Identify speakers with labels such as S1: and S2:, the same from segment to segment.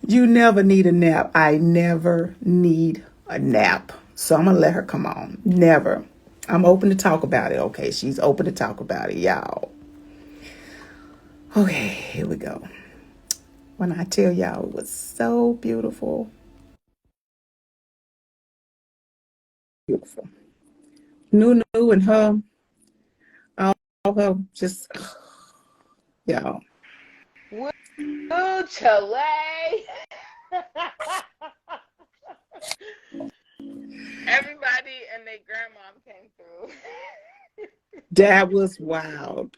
S1: You never need a nap. I never need a nap. So I'm going to let her come on. Never. I'm open to talk about it. Okay. She's open to talk about it, y'all. Okay. Here we go. When I tell y'all it was so beautiful, beautiful. Nunu and her, all her just, y'all.
S2: Woo, Chile. Everybody and their grandmom came through.
S1: That was wild.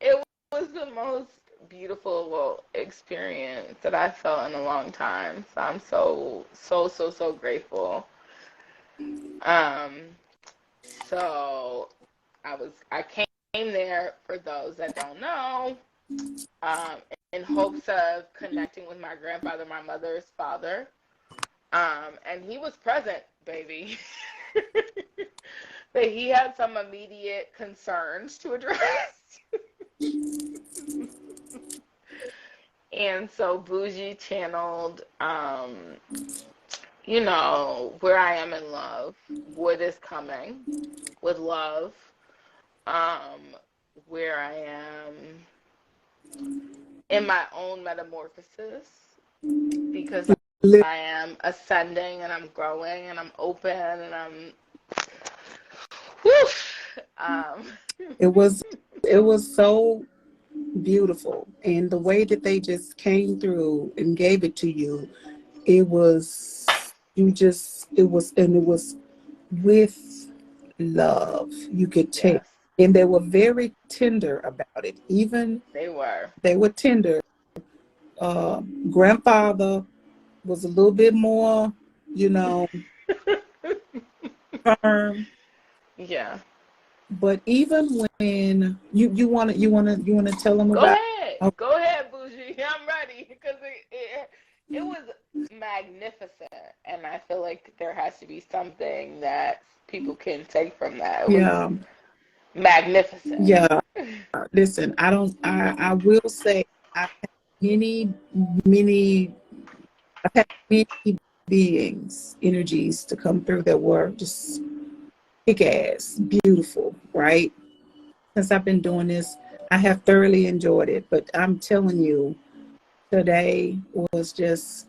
S2: It was the most beautiful experience that I felt in a long time. So I'm so grateful. Um, so I came there, for those that don't know, um, in hopes of connecting with my grandfather, my mother's father. And he was present, baby. But he had some immediate concerns to address. And so Bougie channeled, where I am in love, what is coming with love, um, where I am in my own metamorphosis, because I am ascending and I'm growing and I'm open and I'm, whew,
S1: It was it was so beautiful, and the way that they just came through and gave it to you, it was it was with love. You could tell,
S2: yes,
S1: and they were very tender about it. Even
S2: they were.
S1: they were tender. Grandfather was a little bit more, you know, firm.
S2: Yeah.
S1: But even when you want to tell them
S2: Go
S1: about.
S2: ahead.
S1: Oh,
S2: Go ahead, Bougie. I'm ready because it was magnificent. And I feel like there has to be something that people can take from that. It was
S1: yeah,
S2: magnificent.
S1: yeah. Listen, I don't. I will say I've had many, many. I've had many beings, energies to come through that were just kick ass, beautiful, right? Since I've been doing this, I have thoroughly enjoyed it. But I'm telling you, today was just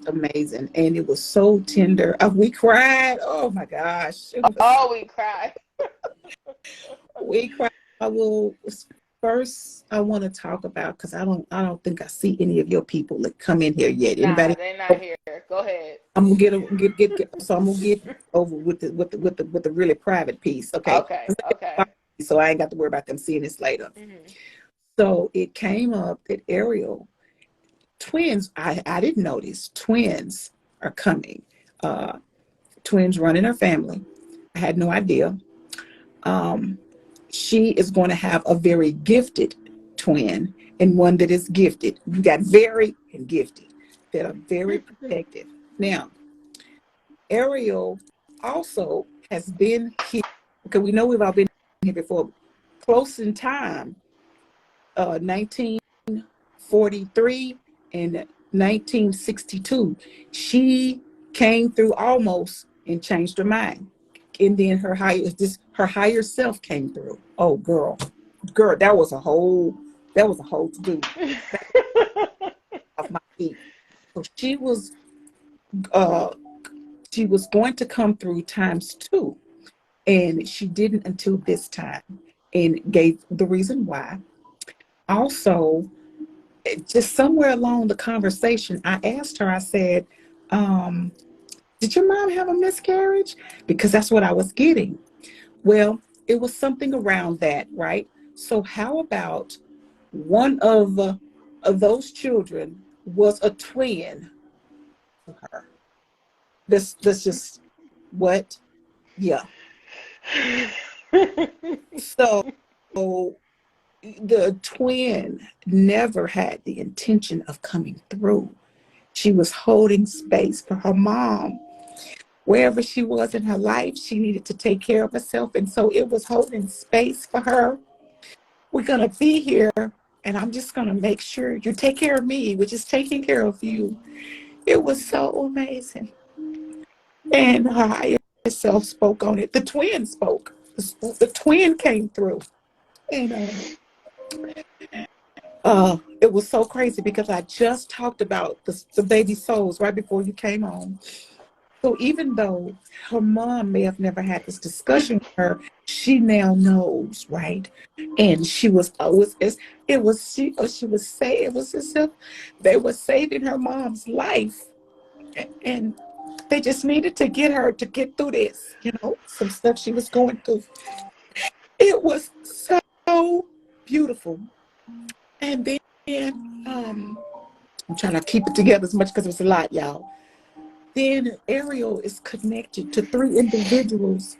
S1: amazing, and it was so tender. We cried. Oh my gosh, it was.
S2: Oh, we cried.
S1: We cried. I will first. I want to talk about, because I don't think I see any of your people that come in here yet.
S2: Nah,
S1: Anybody?
S2: they're not here. Go ahead.
S1: I'm gonna get. So I'm gonna get over with the really private piece. Okay.
S2: Okay, okay.
S1: So I ain't got to worry about them seeing this later.
S2: Hmm.
S1: So it came up that Ariel twins. I didn't notice twins are coming. Uh, Twins running her family. I had no idea. Um, she is going to have a very gifted twin, and one that is gifted. You got very and gifted that are very protective. Now, Ariel also has been here, because we know we've all been here before, close in time, 1943 and 1962. She came through almost and changed her mind. And then her higher self came through. Oh girl, that was a whole to do off my feet. So uh she was going to come through times two, and she didn't until this time, and gave the reason why. Also, just somewhere along the conversation, I asked her, I said, um, did your mom have a miscarriage? Because that's what I was getting. Well, it was something around that, right? So how about one of those children was a twin to her? This just what? Yeah. So the twin never had the intention of coming through. She was holding space for her mom. Wherever she was in her life, she needed to take care of herself. And so it was holding space for her. We're going to be here, and I'm just going to make sure you take care of me, which is taking care of you. It was so amazing. And her higher self spoke on it. The twin spoke. The twin came through. And it was so crazy because I just talked about the baby souls right before you came on. So even though her mom may have never had this discussion with her, she now knows, right? And she it was she was saying it was as if they were saving her mom's life, and they just needed to get her to get through this, some stuff she was going through. It was so beautiful. And then I'm trying to keep it together as much because it was a lot, y'all. Then Ariel is connected to three individuals,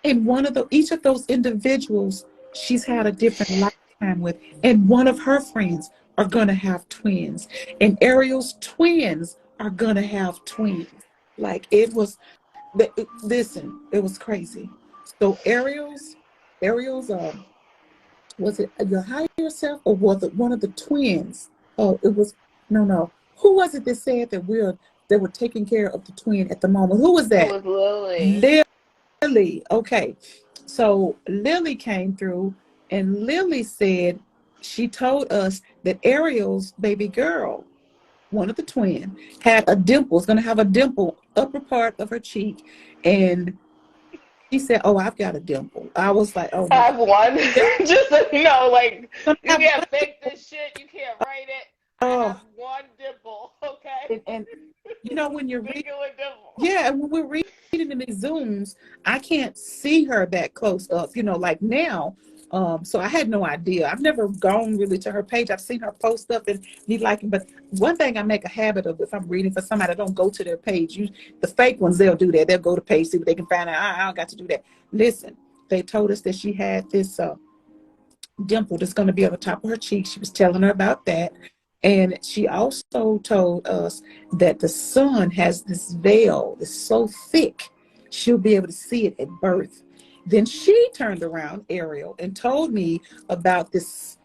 S1: and each of those individuals she's had a different lifetime with, and one of her friends are gonna have twins, and Ariel's twins are gonna have twins. Like it was, listen, it was crazy. So Ariel's was it your higher self or was it one of the twins? Oh, it was no. Who was it that said that they were taking care of the twin at the moment? Who was
S2: It
S1: that?
S2: was Lily.
S1: Lily. Okay. So Lily came through and Lily said she told us that Ariel's baby girl, one of the twin, had a dimple, was gonna have a dimple upper part of her cheek. And she said, "Oh, I've got a dimple." I was like, "Oh
S2: I
S1: my
S2: have one.
S1: God."
S2: Just so you know, like,
S1: Gonna
S2: you
S1: have
S2: can't
S1: one
S2: fake this shit. You can't write it. I have
S1: dimple.
S2: one dimple, okay?
S1: And when you're reading,
S2: Singular dimple.
S1: yeah, when we're reading in these Zooms, I can't see her that close up, like now. So I had no idea. I've never gone really to her page. I've seen her post stuff and me liking, but one thing I make a habit of, if I'm reading for somebody, I don't go to their page. The fake ones, they'll do that. They'll go to page, see what they can find out. I don't got to do that. Listen, they told us that she had this dimple that's going to be on the top of her cheek. She was telling her about that. And she also told us that the sun has this veil that's so thick, she'll be able to see it at birth. Then she turned around, Ariel, and told me about this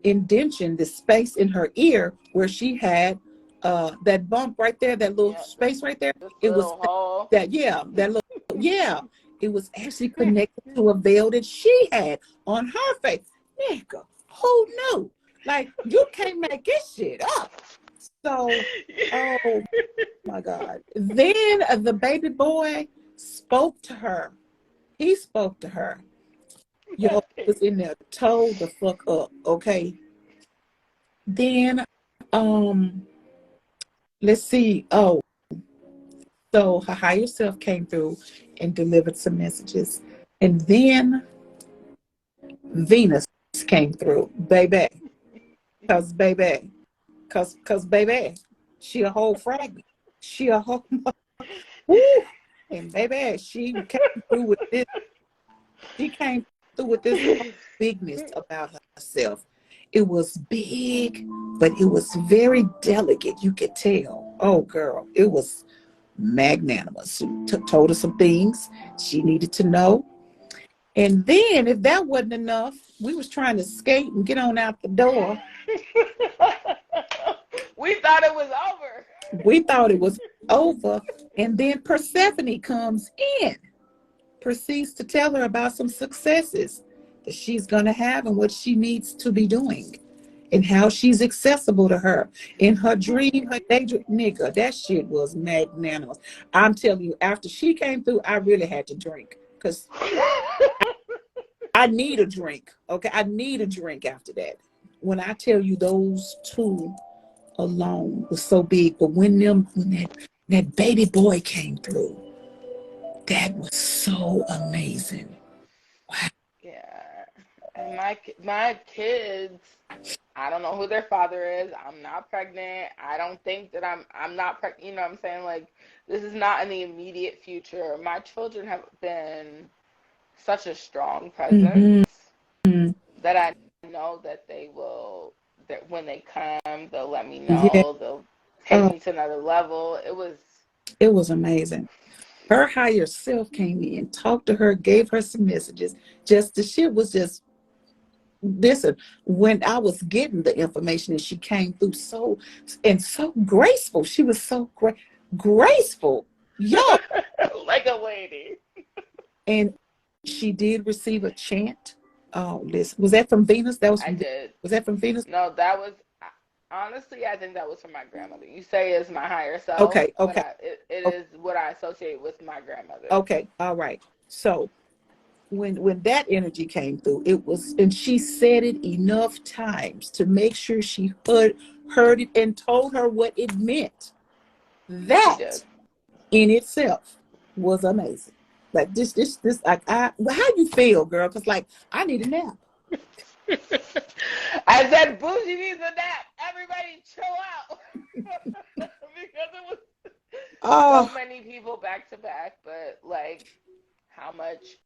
S1: indention, this space in her ear where she had that bump right there, that little
S2: Yeah,
S1: space right there.
S2: this
S1: It was
S2: little hole.
S1: that little, yeah, it was actually connected to a veil that she had on her face. Nigga, who knew? Like, you can't make this shit up. So, oh my God. Then the baby boy spoke to her. He spoke to her. Yo, was in there, told the fuck up, okay? Then, um, let's see. Oh, so her higher self came through and delivered some messages. And then Venus came through, baby. Cause baby, she a whole fragment. She a whole woo. And baby, she came through with this. She came through with this whole bigness about herself. It was big, but it was very delicate. You could tell. Oh, girl, it was magnanimous. She told her some things she needed to know. And then, if that wasn't enough, we was trying to skate and get on out the door.
S2: We thought it was over.
S1: We thought it was over. And then Persephone comes in, proceeds to tell her about some successes that she's going to have and what she needs to be doing and how she's accessible to her in her dream, her daydream. Nigga, that shit was magnanimous. I'm telling you, after she came through, I really had to drink because I need a drink. Okay, I need a drink after that. When I tell you those two alone was so big, but when that baby boy came through, that was so amazing. Wow.
S2: Yeah. And my kids, I don't know who their father is. I'm not pregnant. I don't think that I'm not pregnant. You know what I'm saying? Like, this is not in the immediate future. My children have been such a strong presence
S1: Mm-hmm.
S2: that I know that they will, that when they come, they'll let me
S1: Yeah.
S2: know. They'll take me to another level.
S1: It was amazing. Her higher self came in, talked to her, gave her some messages. Just the shit was just listen, when I was getting the information and she came through so graceful. She was so graceful. Yo,
S2: Like a lady.
S1: and she did receive a chant. Oh, this was that from Venus? That was
S2: I
S1: from
S2: did.
S1: was that from Venus?
S2: No, that was honestly, I think that was from my grandmother. You say it's my higher self,
S1: Okay,
S2: but
S1: okay,
S2: it
S1: okay,
S2: is what I associate with my grandmother.
S1: okay, all right. So when that energy came through, it was, and she said it enough times to make sure she heard it and told her what it meant.
S2: She
S1: That
S2: did.
S1: in itself was amazing. Like this, like well, how you feel, girl? Because like I need a nap.
S2: I said, Bougie needs a nap. Everybody chill out. Because it was so
S1: Oh,
S2: many people back to back, but like how much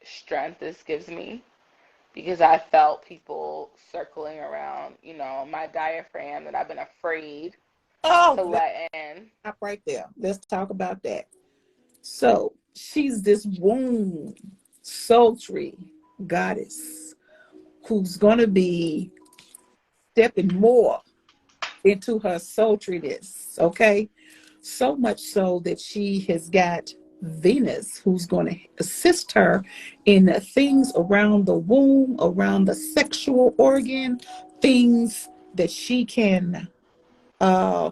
S2: strength this gives me because I felt people circling around, my diaphragm that I've been afraid
S1: oh,
S2: to
S1: let's
S2: let in.
S1: stop right there. Let's talk about that. So she's this womb, sultry goddess who's gonna be stepping more into her sultriness, okay? So much so that she has got Venus, who's going to assist her in the things around the womb, around the sexual organ, things that she can uh,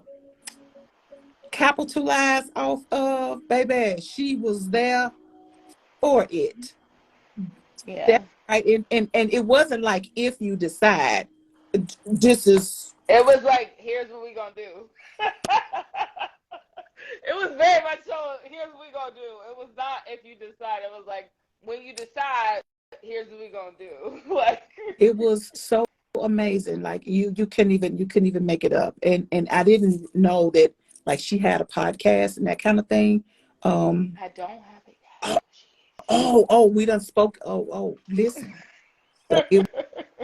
S1: capitalize off of. Baby, she was there for it.
S2: Yeah.
S1: That's right. And it wasn't like if you decide this is.
S2: It was like, here's what we gonna do. It was very much so, here's what we gonna do. It was not if you decide. It was like, when you decide, here's what we gonna do. Like,
S1: It was so amazing. Like you couldn't even make it up. And I didn't know that like she had a podcast and that kind of thing. Um
S2: I don't have it
S1: oh
S2: yet.
S1: we done spoke. Listen. So here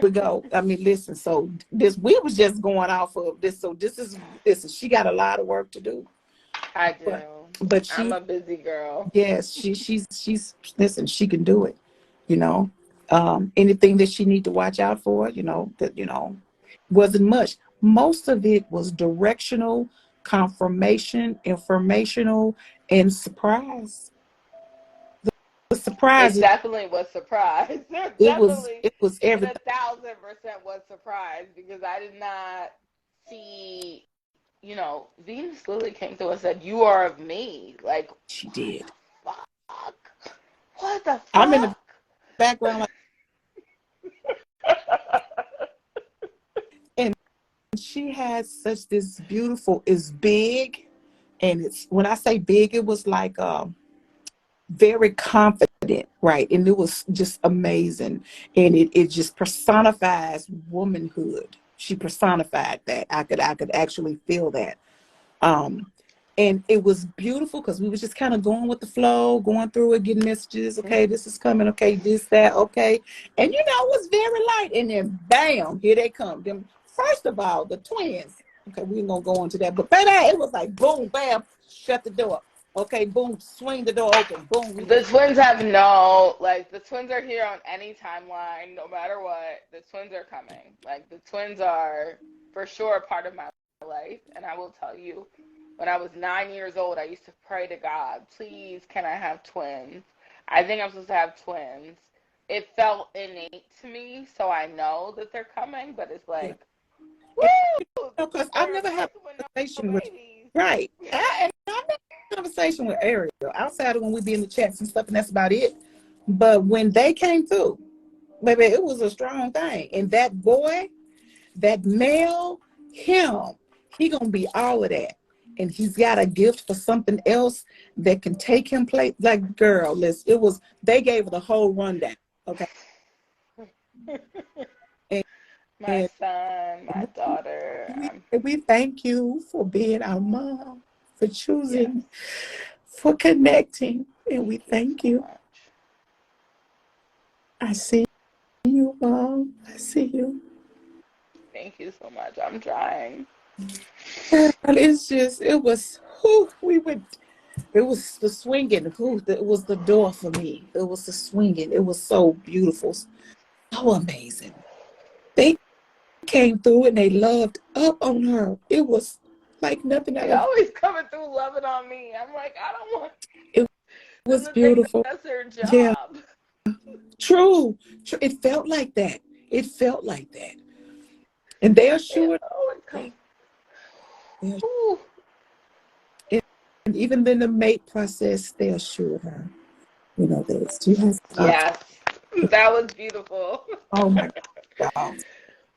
S1: we go. I mean, listen, so this we was just going off of this. So this is she got a lot of work to do.
S2: I
S1: But
S2: do.
S1: but
S2: I'm
S1: she
S2: a busy girl.
S1: yes, she's listen, she can do it, you know. Anything that she need to watch out for, that wasn't much. Most of it was directional, confirmation, informational, and surprise. The
S2: It
S1: surprises,
S2: definitely was surprise. There
S1: it was
S2: definitely,
S1: it was
S2: in
S1: everything.
S2: 1,000% was surprise because I did not see, Venus Lily came through and said, "You are of me." Like,
S1: She
S2: what
S1: did.
S2: the fuck? What the
S1: I'm in the
S2: fuck?
S1: background like, and she has such this beautiful, it's big, and it's when I say big, it was like very confident, right? And it was just amazing. And it just personifies womanhood. She personified that. I could actually feel that. Um, and it was beautiful because we was just kind of going with the flow, going through it, getting messages. Okay, this is coming. Okay, this, that, okay. And it was very light. And then bam, here they come. Them first of all, the twins. Okay, we ain't gonna go into that, but baby, it was like boom, bam, shut the door. Okay, boom, swing the door open. Boom, we
S2: The
S1: was
S2: twins have no, like, the twins are here on any timeline, no matter what. The twins are coming. Like, the twins are for sure a part of my life. And I will tell you, when I was 9 years old, I used to pray to God, please, can I have twins? I think I'm supposed to have twins. It felt innate to me, so I know that they're coming, but it's
S1: yeah.
S2: like,
S1: And,
S2: woo!
S1: because I've
S2: They're a
S1: never had
S2: blessing with
S1: a
S2: no
S1: conversation with
S2: babies.
S1: right. And I've never had a conversation with Ariel outside of when we be in the chats and stuff, and that's about it. But when they came through, baby, it was a strong thing. And that boy, that male, him, he gonna be all of that. And he's got a gift for something else that can take him place. Like, girl, listen, they gave her the whole rundown. Okay. And,
S2: My
S1: and
S2: son, my daughter.
S1: we thank you for being our mom, for
S2: Yes.
S1: choosing, for connecting. And we
S2: Thank you
S1: thank
S2: so
S1: you.
S2: much.
S1: I see you, mom. I see you.
S2: Thank you so much. I'm trying.
S1: Girl, it was, whew, it was the swinging. Whew, it was the door for me. It was the swinging. It was so beautiful. so amazing. They came through and they loved up on her. It was like nothing
S2: They
S1: I've ever.
S2: always coming through loving on me. I'm like, I don't want
S1: It
S2: them
S1: was
S2: to think
S1: beautiful.
S2: that's their
S1: Yeah,
S2: job.
S1: true. True. It felt like that. It felt like that. And they
S2: They
S1: assured
S2: always come.
S1: her. They
S2: Ooh.
S1: And even in the mate process, they assured her, that she has options.
S2: Yes, that was beautiful.
S1: Oh my God.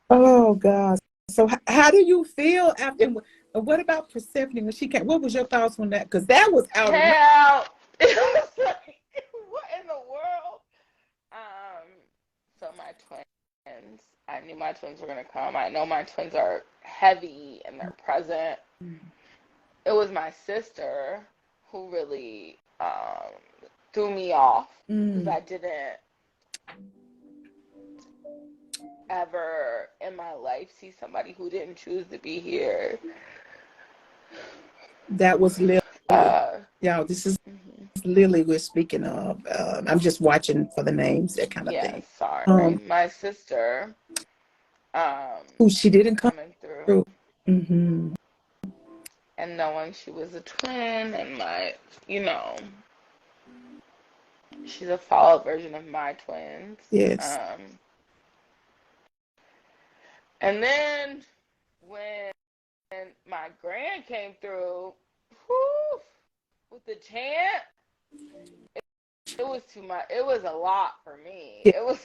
S1: Oh God. So how do you feel after? And what about Persephone when she came? What was your thoughts on that? Because that was out of left.
S2: Hell, it was like, what in the world? Um, so my twins, I knew my twins were gonna come. I know my twins are heavy and they're present. It was my sister who really threw me off because I didn't ever in my life see somebody who didn't choose to be here.
S1: That was Lily. Yeah, this is Lily we're speaking of. I'm just watching for the names, that kind of
S2: Yeah,
S1: thing.
S2: sorry. My sister
S1: Who she didn't come
S2: coming through
S1: through. Mm-hmm.
S2: and knowing she was a twin and you know, she's a followed version of my twins.
S1: Yes.
S2: And then when my grand came through, whew, with the chant, it was too much. It was a lot for me.
S1: Yeah.
S2: It was.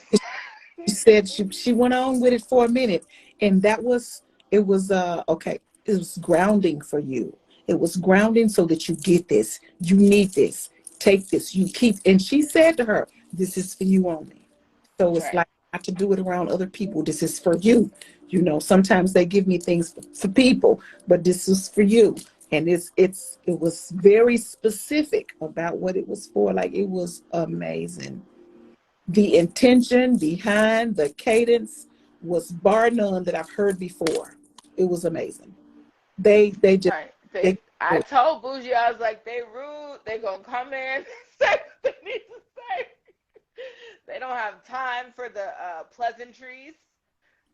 S1: She said she went on with it for a minute, and it was okay. It was grounding for you. It was grounding so that you get this. You need this. Take this. You keep. And she said to her, "This is for you only." So it's
S2: Right.
S1: like not to do it around other people. This is for you. Sometimes they give me things for people, but this is for you. And it was very specific about what it was for. Like it was amazing. The intention behind the cadence was bar none that I've heard before. It was amazing. They just
S2: Right.
S1: they
S2: I told Bougie, I was like, they rude. They gonna come in, say what they need to say. They don't have time for the pleasantries.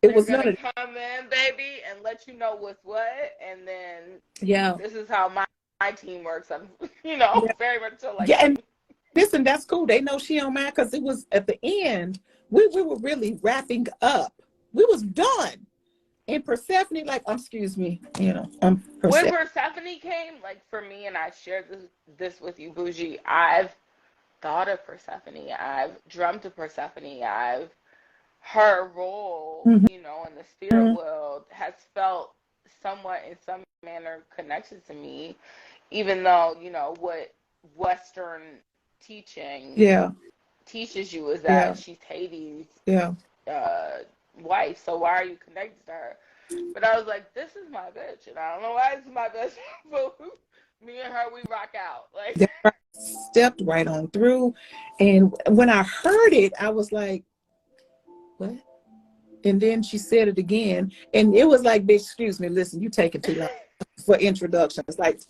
S1: it
S2: They're
S1: was none
S2: gonna
S1: of
S2: come in, baby, and let you know what's what, and then
S1: yeah.
S2: this is how my team works. I'm,
S1: Yeah.
S2: very much so like
S1: Yeah,
S2: that.
S1: and listen, that's cool. They know she don't mind because it was at the end, we were really wrapping up. We was done. And Persephone, like, excuse me,
S2: When
S1: Persephone.
S2: Persephone came, like for me, and I shared this with you, Bougie, I've thought of Persephone. I've dreamt of Persephone. Her role,
S1: Mm-hmm.
S2: in the spirit world has felt somewhat in some manner connected to me, even though, what Western teaching
S1: Yeah,
S2: teaches you is
S1: yeah,
S2: that she's Hades'
S1: yeah.
S2: wife. So why are you connected to her? But I was like, this is my bitch, and I don't know why it's my best friend, but me and her, we rock out. Like,
S1: That stepped right on through. And when I heard it, I was like, what? And then she said it again. And it was like, bitch, excuse me, listen, you taking too long for introductions. Like,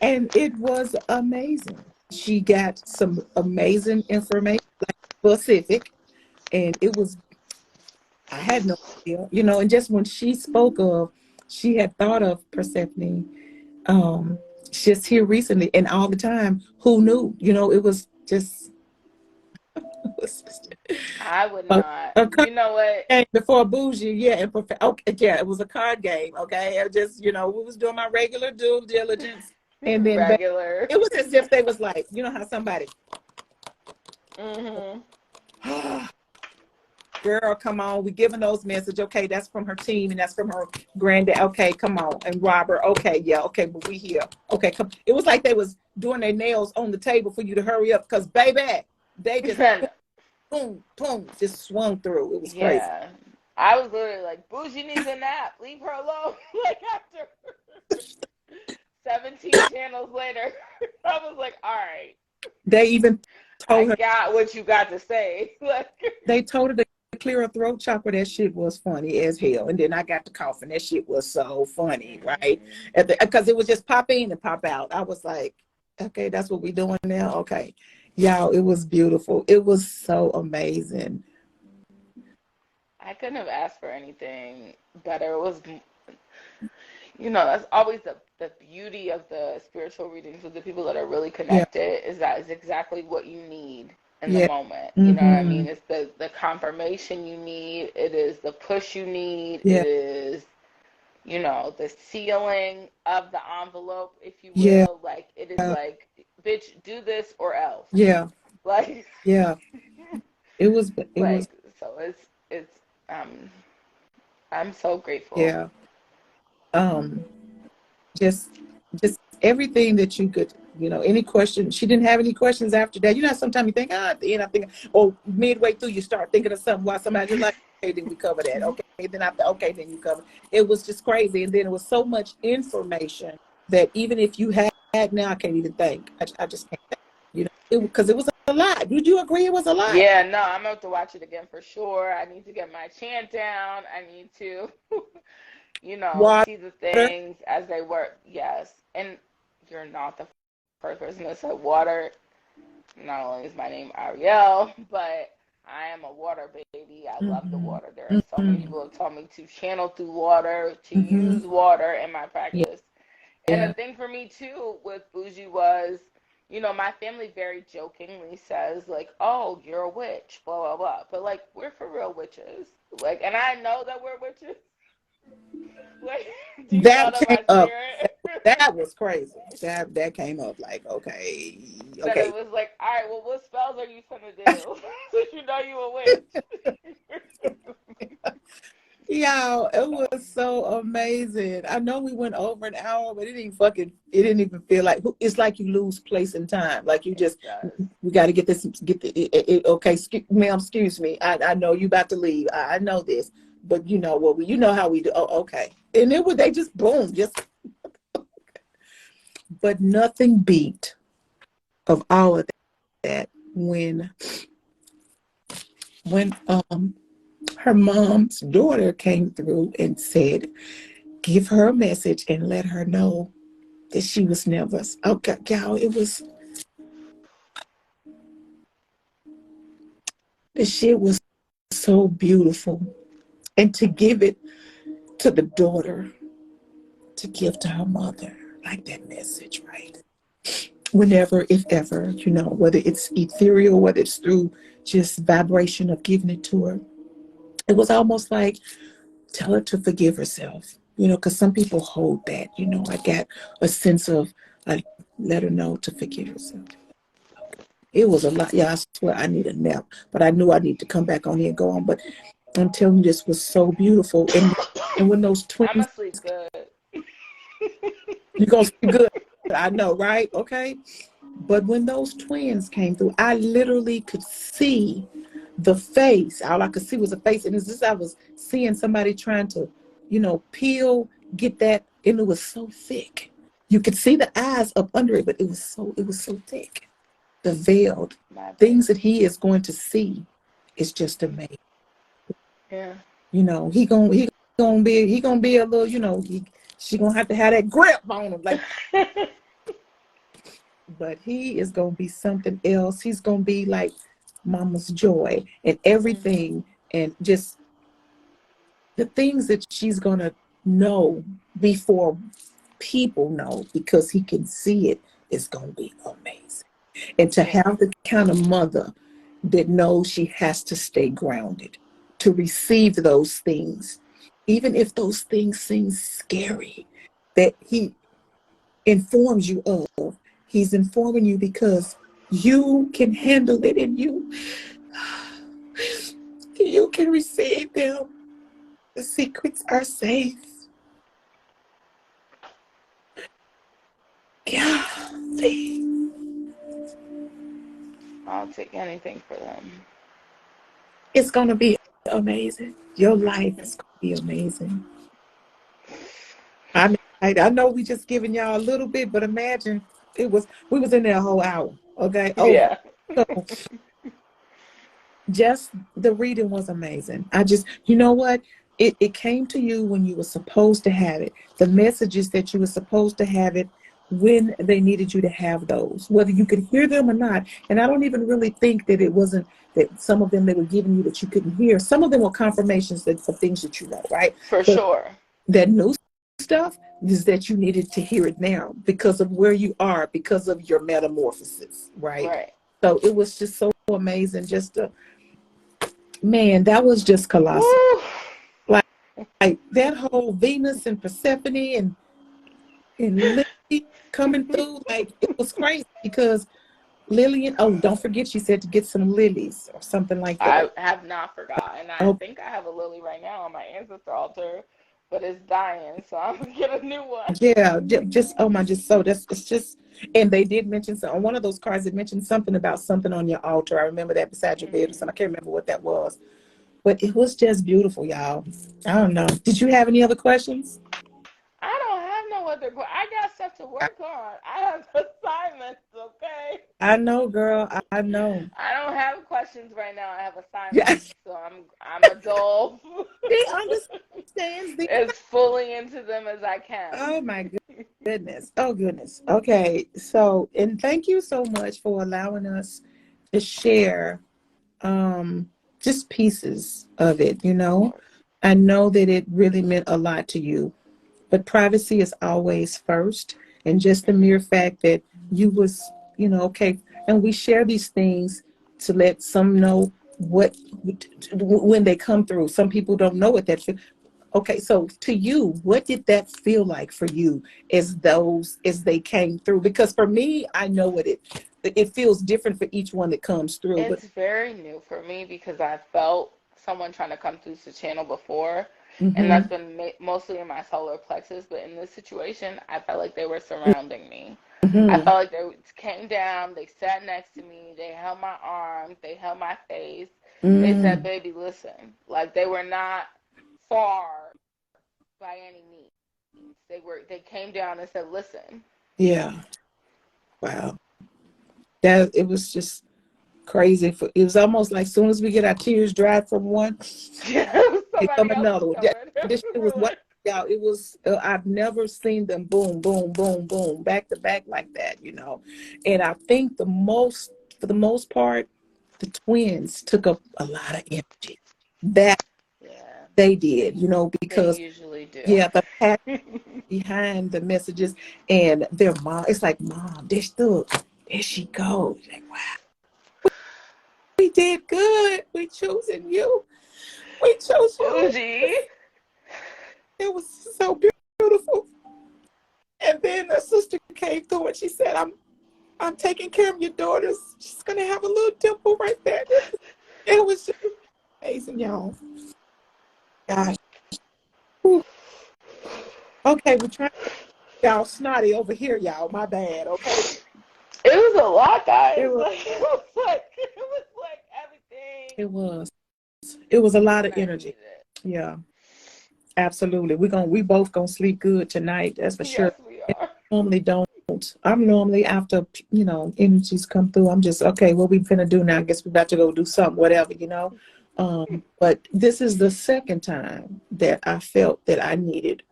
S1: and it was amazing. She got some amazing information, like specific, and I had no idea, and just when she spoke of, she had thought of Persephone, just here recently and all the time, who knew, it was just,
S2: I would
S1: a,
S2: not.
S1: a card
S2: You know what?
S1: game before bougie, yeah, and okay, yeah, it was a card game, okay, I just, we was doing my regular due diligence, and then
S2: Regular.
S1: it was as if they was like, how somebody,
S2: Mhm.
S1: girl, come on, we giving those message. Okay, that's from her team and that's from her granddad. Okay, come on. And Robert, okay, yeah, okay, but we here. Okay, come. It was like they was doing their nails on the table for you to hurry up because baby, they just boom, boom, just swung through. It was crazy.
S2: Yeah. I was literally like, Bougie needs a nap. Leave her alone. Like after 17 channels later, I was like, all right,
S1: They even
S2: I
S1: told her,
S2: got what you got to say. Like,
S1: they told her to clear her throat chopper. That shit was funny as hell. And then I got the coughing. That shit was so funny, right? Because it was just pop in and pop out. I was like, okay, that's what we doing now. Okay. Y'all, it was beautiful. It was so amazing.
S2: I couldn't have asked for anything better. It was, that's always the beauty of the spiritual readings with the people that are really
S1: Yeah,
S2: connected is that it's exactly what you need in the
S1: yeah.
S2: moment. You know what I
S1: Mm-hmm.
S2: mean? It's the confirmation you need. It is the push you need.
S1: Yeah,
S2: It is, the sealing of the envelope, if you
S1: yeah,
S2: will. Like, it is like, bitch, do this or else.
S1: yeah,
S2: Like,
S1: yeah. It was,
S2: like, so it's, um, I'm so grateful.
S1: yeah. Um, just just everything that you could, any question. She didn't have any questions after that. Sometimes you think, at the end I'm thinking, or midway through you start thinking of something while somebody just like, okay, then we cover that. Okay, then after, okay, then you cover. It was just crazy. And then it was so much information that even if you had now, I can't even think. I just can't think. Because it was a lot. Would you agree it was a lot?
S2: Yeah, no, I'm going to have to watch it again for sure. I need to get my chant down. I need to,
S1: Water.
S2: see the things as they work. Yes. And you're not the first person that said water. Not only is my name Ariel, but I am a water baby. I love the
S1: Mm-hmm.
S2: water. There are so many
S1: Mm-hmm.
S2: people who have taught me to channel through water, to
S1: Mm-hmm.
S2: use water in my
S1: Yeah.
S2: practice. And the
S1: Yeah.
S2: thing for me too with Bougie was, my family very jokingly says like, "Oh, you're a witch," blah blah blah. But like, we're for real witches. Like, and I know that we're witches. Like, do you know
S1: That
S2: that
S1: came
S2: my
S1: up.
S2: spirit?
S1: That was crazy. That came up like, okay,
S2: That it
S1: okay.
S2: was like, all right, well, what spells are you gonna do? Since you know you a witch.
S1: Y'all, it was so amazing. I know we went over an hour, but it didn't even feel like it's like you lose place in time. Like you
S2: It
S1: just,
S2: does.
S1: we got to get okay, ma'am, excuse me. I know you about to leave. I know this, but you know what? You know how we do. Oh, okay. And they just boom, but nothing beat of all of that when her mom's daughter came through and said, give her a message and let her know that she was never. Okay, y'all, the shit was so beautiful. And to give it to the daughter, to give to her mother, like that message, right? Whenever, if ever, whether it's ethereal, whether it's through just vibration of giving it to her, it was almost like tell her to forgive herself, because some people hold that, I got a sense of like, let her know to forgive herself. It was a lot. Yeah, I swear I need a nap, but I knew I need to come back on here and go on. But I'm telling you, this was so beautiful. And when those
S2: I'm
S1: twins,
S2: asleep good.
S1: you're going to sleep good. I know, right? Okay. But when those twins came through, I literally could see the face. All I could see was a face. And it's just, I was seeing somebody trying to, peel, get that. And it was so thick. You could see the eyes up under it, but it was so thick. The veiled
S2: My
S1: things
S2: baby.
S1: that he is going to see is just amazing.
S2: Yeah.
S1: He gonna be a little, she gonna have to have that grip on him, like, but he is gonna be something else. He's gonna be like mama's joy and
S2: Mhm.
S1: everything, and just the things that she's gonna know before people know, because he can see it, is gonna be amazing. And to
S2: Yeah.
S1: have the kind of mother that knows she has to stay grounded to receive those things, even if those things seem scary, that he informs you of. He's informing you because you can handle it, and you can receive them. The secrets are safe. Golly.
S2: I'll take anything for them.
S1: It's gonna be amazing. Your life is gonna be amazing. I mean, I know we just giving y'all a little bit, but imagine we was in there a whole hour, okay, over.
S2: Yeah.
S1: So just the reading was amazing. I just, you know what? It came to you when you were supposed to have it. The messages that you were supposed to have it when they needed you to have those, whether you could hear them or not. And I don't even really think that it wasn't that some of them they were giving you that you couldn't hear. Some of them were confirmations that for things that you know, right?
S2: For
S1: But
S2: sure.
S1: that new stuff is that you needed to hear it now because of where you are, because of your metamorphosis, right?
S2: Right.
S1: So it was just so amazing. Just man, that was just colossal.
S2: Woo.
S1: Like that whole Venus and Persephone and Lily coming through, like it was crazy because Lillian, oh, don't forget she said to get some lilies or something like
S2: I
S1: that.
S2: have not forgotten. I
S1: Oh,
S2: think I have a lily right now on my ancestor altar, but it's dying, so I'm gonna get a new one.
S1: yeah, just oh my, just so that's it's just, and they did mention so on one of those cards. It mentioned something about something on your altar. I remember that beside your bed or something. I can't remember what that was, but it was just beautiful, y'all. I don't know. Did you have any other questions?
S2: I don't have no other. I got stuff to
S1: I,
S2: work on. I have assignments. Okay.
S1: I know, girl. I know.
S2: I don't have questions right now. I have
S1: Yeah,
S2: assignments, so I'm adult.
S1: she understands the.
S2: As fully into them as I can.
S1: Oh my goodness. Oh goodness. Okay. So, and thank you so much for allowing us to share um just pieces of it, you
S2: Of
S1: know.
S2: course.
S1: I know that it really meant a lot to you, but privacy is always first. And just the mere fact that you was, okay, and we share these things to let some know what when they come through. Some people don't know what that feels. Okay, so to you, what did that feel like for you as they came through? Because for me, I know what it feels different for each one that comes through. But
S2: It's very new for me because I felt someone trying to come through the channel before, and that's
S1: hmm
S2: been mostly in my solar plexus. But in this situation, I felt like they were surrounding me. I
S1: hmm
S2: felt like they came down, they sat next to me, they held my arms, they held my face. They said,
S1: mm,
S2: "Baby, listen." Like they were not far by any means. They came down and said, "Listen."
S1: yeah, wow, that it was just crazy. It was almost like soon as we get our tears dried from one, here come
S2: Somebody else is
S1: another one.
S2: coming.
S1: This shit was what. Yeah, it was. I've never seen them boom, boom, boom, boom, back to back like that. And I think for the most part, the twins took up a lot of energy. That
S2: Yeah,
S1: they did,
S2: they
S1: because
S2: usually do.
S1: yeah, the passion behind the messages and their mom. It's like, mom, there she goes. Like, wow, we did good. We choosing you. We chose you.
S2: Fuji.
S1: It was so beautiful. And then the sister came through and she said, I'm taking care of your daughters. She's gonna have a little dimple right there. It was just amazing, y'all. Gosh. Whew. Okay, we're trying y'all snotty over here, y'all. My bad, okay?
S2: It was a lot,
S1: It
S2: guys.
S1: was
S2: It was like everything,
S1: it was. It was a lot of
S2: and I
S1: energy.
S2: needed it.
S1: Yeah, absolutely. We both gonna sleep good tonight, that's for sure.
S2: Yes, we are.
S1: Normally don't. I'm normally after energies come through. I'm just okay. What we finna do now? I guess we about to go do something, whatever. But this is the second time that I felt that I needed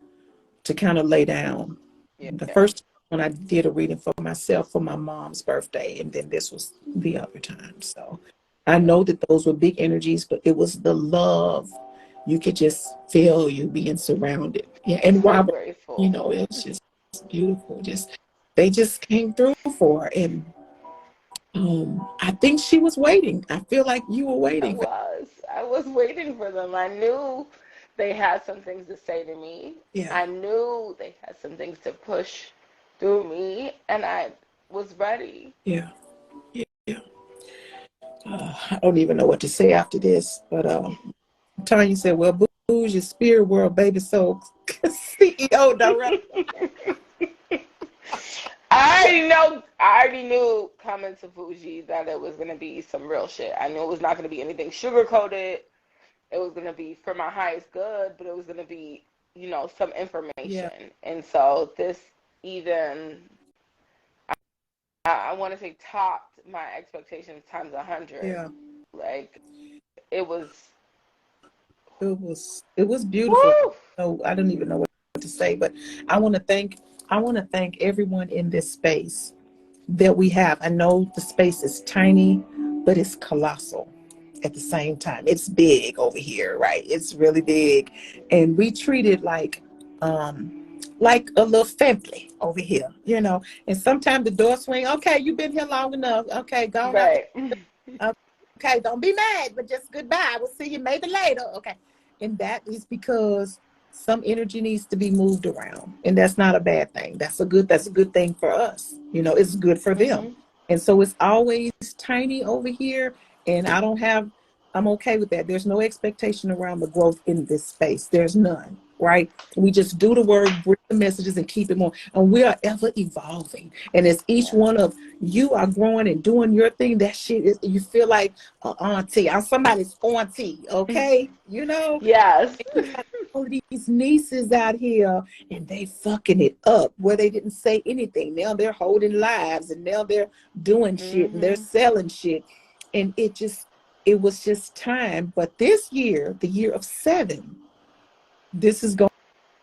S1: to kind of lay down. The
S2: Yeah,
S1: first time when I did a reading for myself for my mom's birthday, and then this was the other time. So I
S2: yeah.
S1: know that those were big energies, but it was the love. You could just feel you being surrounded. Yeah, and
S2: So
S1: Robert,
S2: grateful.
S1: it's just beautiful. They just came through for her. And I think she was waiting. I feel like you were
S2: I
S1: waiting for.
S2: was. I was waiting for them. I knew they had some things to say to me.
S1: Yeah,
S2: I knew they had some things to push through me, and I was ready.
S1: yeah, yeah, yeah. I don't even know what to say after this, but Tanya said, "Well, Boo's your spirit world, baby, so CEO director."
S2: I already knew coming to Fuji that it was gonna be some real shit. I knew it was not gonna be anything sugar coated. It was gonna be for my highest good, but it was gonna be, some
S1: Yeah,
S2: information. And so this even I want to say topped my expectations times 100.
S1: yeah.
S2: Like it was
S1: It was beautiful.
S2: woo.
S1: No, I don't even know what to say, but I want to thank I want to thank everyone in this space that we have. I know the space is tiny, but it's colossal at the same time. It's big over here, right? It's really big. And we treat it like a little family over here, you know. And sometimes the door swing, okay, you've been here long enough. Okay, go on out
S2: Right.
S1: there. Okay, don't be mad, but just goodbye. We'll see you maybe later. Okay. And that is because some energy needs to be moved around. And that's not a bad thing. That's a good thing for us. You know, it's good for them.
S2: Mhm.
S1: And so it's always tiny over here. And I'm okay with that. There's no expectation around the growth in this space. There's none, right? We just do the work, bring the messages, and keep it more. And we are ever evolving. And as each
S2: Yeah.
S1: one of you are growing and doing your thing, that shit is, you feel like auntie. I'm somebody's auntie, okay? You know,
S2: Yes.
S1: and you got all of these nieces out here and they fucking it up where they didn't say anything. Now they're holding lives and now they're doing shit and they're
S2: Mhm.
S1: selling shit. And it was just time. But this year, the year of 7, this is going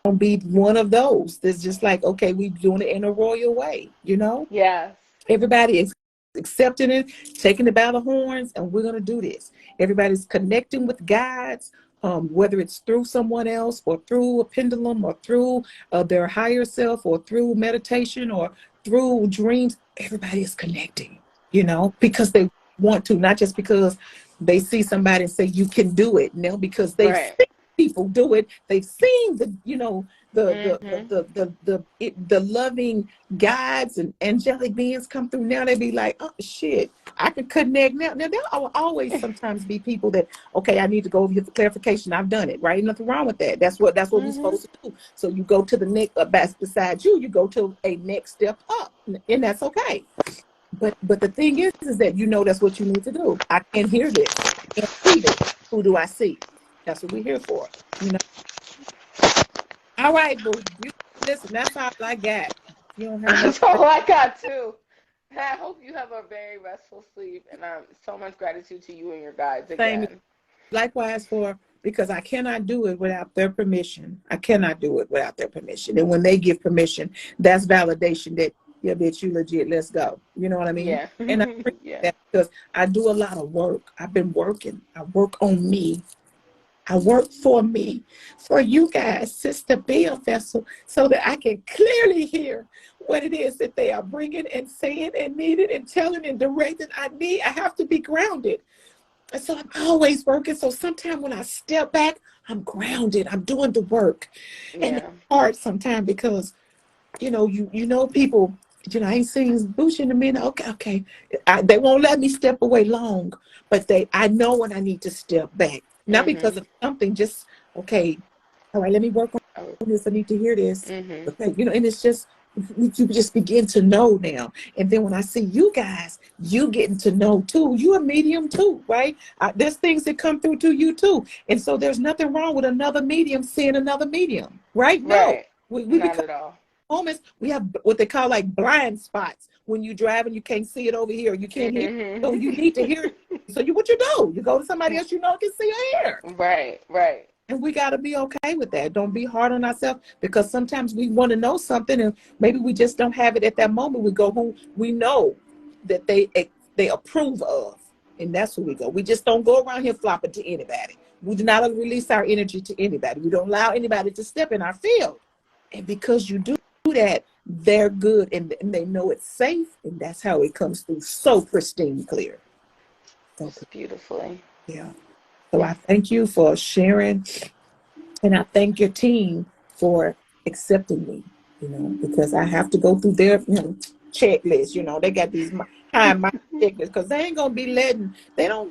S1: to be one of those. That's just like, okay, we doing it in a royal way, you know?
S2: Yes.
S1: Everybody is accepting it, taking it by the horns, and we're going to do this. Everybody's connecting with guides, whether it's through someone else or through a pendulum or through their higher self or through meditation or through dreams. Everybody is connecting, you know, because they want to, not just because they see somebody and say, you can do it. No, because they've
S2: Right.
S1: seen people do it. They've seen
S2: Mhm.
S1: the loving guides and angelic beings come through. Now they be like, oh shit, I can connect now. Now there will always sometimes be people that, okay, I need to go over here for clarification. I've done it, right? Nothing wrong with that. That's what we're
S2: Mhm.
S1: supposed to do. So you go to the next beside you go to a next step up, and that's okay. But the thing is that you know that's what you need to do. I can't hear this. I can't see this. Who do I see? That's what we're here for. You know. All right, boo. You listen. That's all I got. You don't have nothing.
S2: That's all I got too. I hope you have a very restful sleep, and so much gratitude to you and your guides
S1: Same.
S2: again.
S1: Likewise for because I cannot do it without their permission. I cannot do it without their permission. And when they give permission, that's validation that yeah, bitch, you legit. Let's go. You know what I mean?
S2: Yeah.
S1: And I appreciate
S2: Yeah.
S1: that because I do a lot of work. I've been working. I work on me. I work for me, for you guys, just to be a vessel so that I can clearly hear what it is that they are bringing and saying and needing and telling and directing. I have to be grounded. And so I'm always working. So sometimes when I step back, I'm grounded. I'm doing the work. And it's
S2: Yeah.
S1: hard sometimes because, you know, people, I ain't seen Bush in a minute. Okay, okay. They won't let me step away long, but I know when I need to step back. Not because
S2: Mhm.
S1: of something, just, okay, all right, let me work
S2: Oh.
S1: on this. I need to hear this.
S2: Mhm.
S1: Okay, and it's just, you just begin to know now. And then when I see you guys, you getting to know too. You a medium too, right? There's things that come through to you too. And so there's nothing wrong with another medium seeing another medium, right? No.
S2: Right.
S1: We
S2: Not
S1: become
S2: at all.
S1: moments, we have what they call like blind spots when you drive and you can't see it over here, you can't hear it. So
S2: Mhm.
S1: you need to hear it. So what you do, you go to somebody else you know can see or hear.
S2: Right. Right.
S1: And we got to be okay with that. Don't be hard on ourselves because sometimes we want to know something and maybe we just don't have it at that moment. We go who we know that they approve of, and that's who we go. We just don't go around here flopping to anybody. We do not release our energy to anybody. We don't allow anybody to step in our field. And because you do that, they're good and they know it's safe, and that's how it comes through so pristine clear. So
S2: Just beautifully.
S1: yeah. So I thank you for sharing. And I thank your team for accepting me, because I have to go through their checklist. They got these high mind checklists because they don't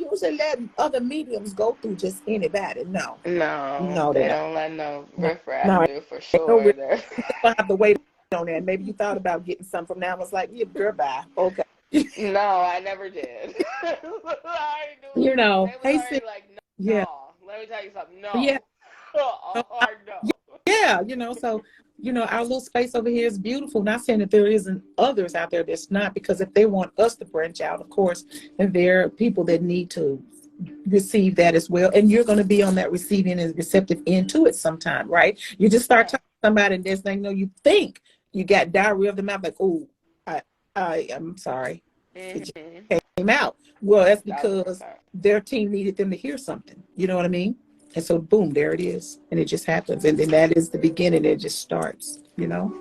S1: usually let other mediums go through just anybody. No,
S2: No,
S1: no, they
S2: they
S1: don't.
S2: don't let no
S1: No,
S2: riffraff
S1: no,
S2: through for
S1: ain't no
S2: sure.
S1: real.
S2: They're
S1: You just gonna have to wait on that. Maybe you thought about getting some from now. I was like, yeah, girl, bye. Okay.
S2: no, I never did. I already knew they was
S1: Hey, sis,
S2: already like,
S1: yeah,
S2: no. Let me tell you something.
S1: yeah.
S2: No, a hard no.
S1: Yeah, so our little space over here is beautiful. Not saying that there isn't others out there that's not, because if they want us to branch out, of course, and there are people that need to receive that as well. And you're going to be on that receiving and receptive end to it sometime, right? You just start
S2: Yeah.
S1: talking to somebody and this thing, you think you got diarrhea of the mouth, like, oh, I'm sorry. It just
S2: Mm-hmm.
S1: came out. Well, that's because
S2: 1,000%.
S1: their team needed them to hear something. You know what I mean? And so, boom, there it is. And it just happens. And then that is the beginning. It just starts, you know?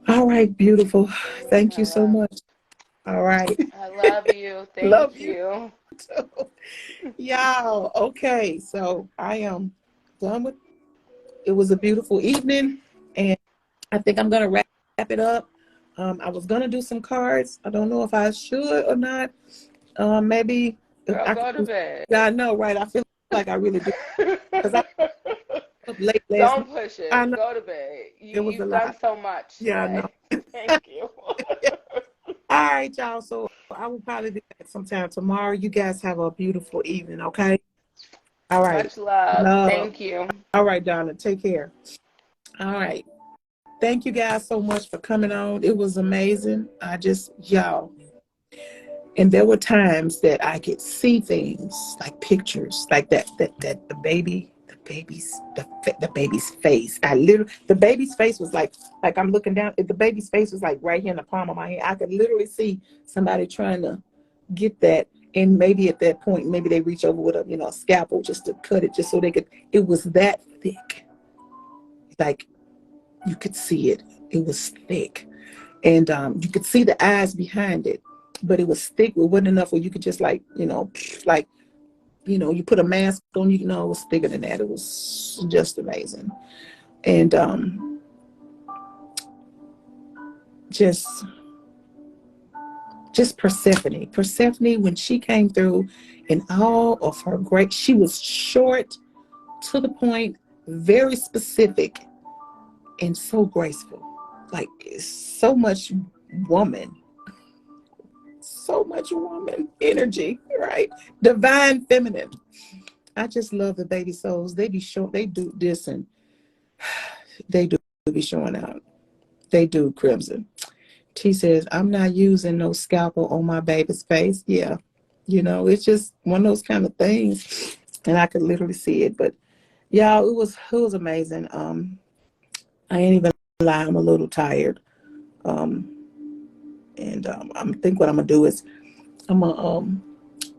S1: All right, beautiful. Thank
S2: My
S1: you so
S2: love.
S1: much. All right.
S2: I love you.
S1: Love
S2: Thank
S1: you
S2: you.
S1: too. Y'all. Okay. So I am done with it. Was a beautiful evening. And I think I'm going to wrap it up. I was going to do some cards. I don't know if I should or not. Maybe
S2: Girl,
S1: I
S2: go to
S1: could.
S2: bed.
S1: Yeah, I know, right? I feel like I really do. Because I was up late last night.
S2: Don't push
S1: I
S2: it.
S1: know
S2: Go to bed.
S1: it was a
S2: You've done
S1: lot.
S2: so much
S1: Yeah, I know.
S2: today. Thank you.
S1: All right, y'all. So I will probably be back sometime tomorrow. You guys have a beautiful evening, okay? All right.
S2: Much love.
S1: Love.
S2: Thank you.
S1: All right, darling. Take care. All right. Thank you guys so much for coming on. It was amazing. Y'all. And there were times that I could see things like pictures, like that the baby's face. The baby's face was like I'm looking down. The baby's face was like right here in the palm of my hand. I could literally see somebody trying to get that, and maybe at that point, maybe they reach over with a scalpel just to cut it, just so they could. It was that thick, like you could see it. It was thick. And you could see the eyes behind it, but it was thick. It wasn't enough where you could just like you put a mask on. It was thicker than that. It was just amazing. And just Persephone, when she came through in all of her great, she was short, to the point, very specific, and so graceful. Like so much woman so much woman energy, right? Divine feminine. I just love the baby souls. They be showing, they do this, and they do be showing out. They do, Crimson. T says, I'm not using no scalpel on my baby's face. Yeah. It's just one of those kind of things. And I could literally see it. But yeah, it was amazing. I ain't even lie, I'm a little tired. Um, and I think what I'm gonna do is I'm gonna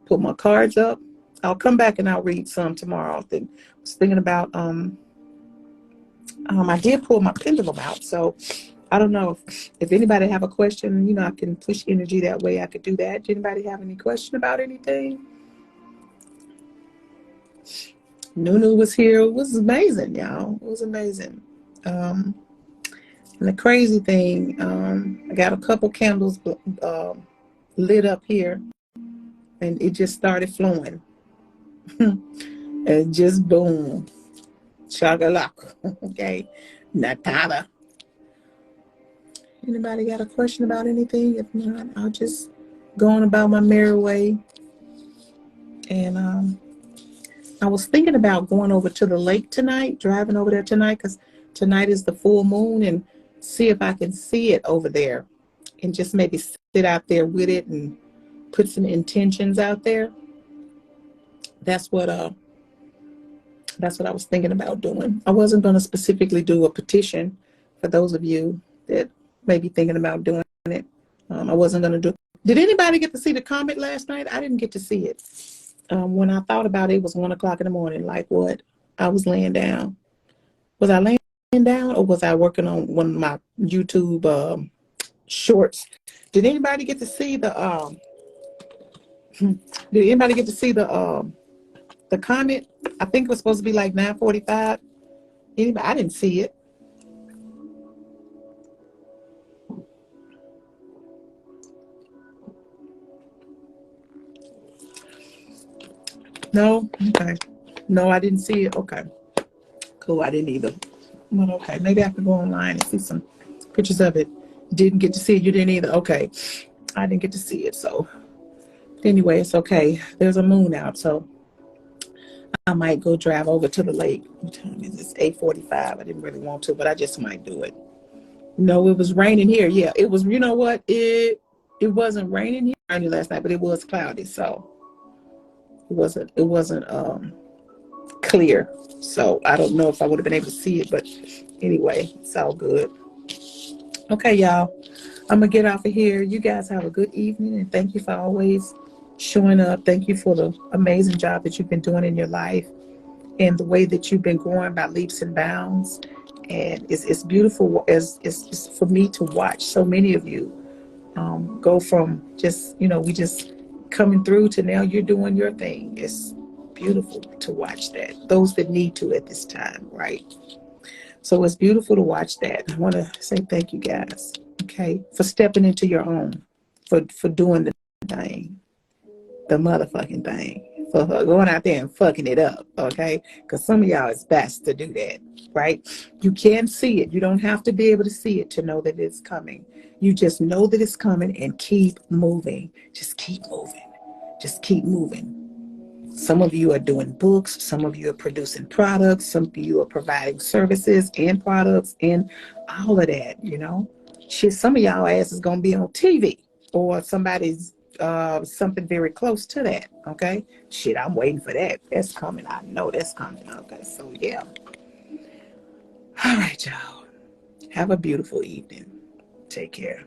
S1: put my cards up. I'll come back and I'll read some tomorrow. I was thinking about I did pull my pendulum out, so I don't know if anybody have a question. I can push energy that way. I could do that. Did anybody have any question about anything? Nunu was here. It was amazing, y'all. It was amazing. And the crazy thing, I got a couple candles lit up here, and it just started flowing. And just boom. Chagalaka. Okay. Natada. Anybody got a question about anything? If not, I'll just go on about my merry way. And I was thinking about going over to the lake tonight, driving over there tonight, because tonight is the full moon, and see if I can see it over there, and just maybe sit out there with it and put some intentions out there. That's what I was thinking about doing. I wasn't going to specifically do a petition for those of you that may be thinking about doing it. I wasn't going to do. Did anybody get to see the comet last night? I didn't get to see it. When I thought about it, it was 1 o'clock in the morning. Like what? I was laying down. Was I laying down, or was I working on one of my YouTube shorts? Did anybody get to see the? Did anybody get to see the comet? I think it was supposed to be like 9:45. Anybody? I didn't see it. No? Okay. No, I didn't see it. Okay. Cool. I didn't either. But okay. Maybe I could go online and see some pictures of it. Didn't get to see it. You didn't either. Okay. I didn't get to see it. So anyway, it's okay. There's a moon out. So I might go drive over to the lake. What time is it? It's 8:45. I didn't really want to, but I just might do it. No, it was raining here. Yeah, it was. You know what? It wasn't raining here last night, but it was cloudy. So it wasn't clear. So I don't know if I would have been able to see it, but anyway, it's all good. Okay, y'all. I'm going to get off of here. You guys have a good evening, and thank you for always showing up. Thank you for the amazing job that you've been doing in your life and the way that you've been growing by leaps and bounds. And it's beautiful as it's for me to watch so many of you go from just, we just coming through to now you're doing your thing. It's beautiful to watch that. Those that need to at this time, right? So it's beautiful to watch that. I want to say thank you guys, okay, for stepping into your own, for doing the thing, the motherfucking thing, for going out there and fucking it up, okay? Because some of y'all is best to do that, right? You can see it. You don't have to be able to see it to know that it's coming. You just know that it's coming and keep moving. Just keep moving. Just keep moving. Some of you are doing books. Some of you are producing products. Some of you are providing services and products and all of that. Shit, some of y'all ass is going to be on TV or somebody's something very close to that. Okay. Shit, I'm waiting for that. That's coming. I know that's coming. Okay. So, yeah. All right, y'all. Have a beautiful evening. Take care.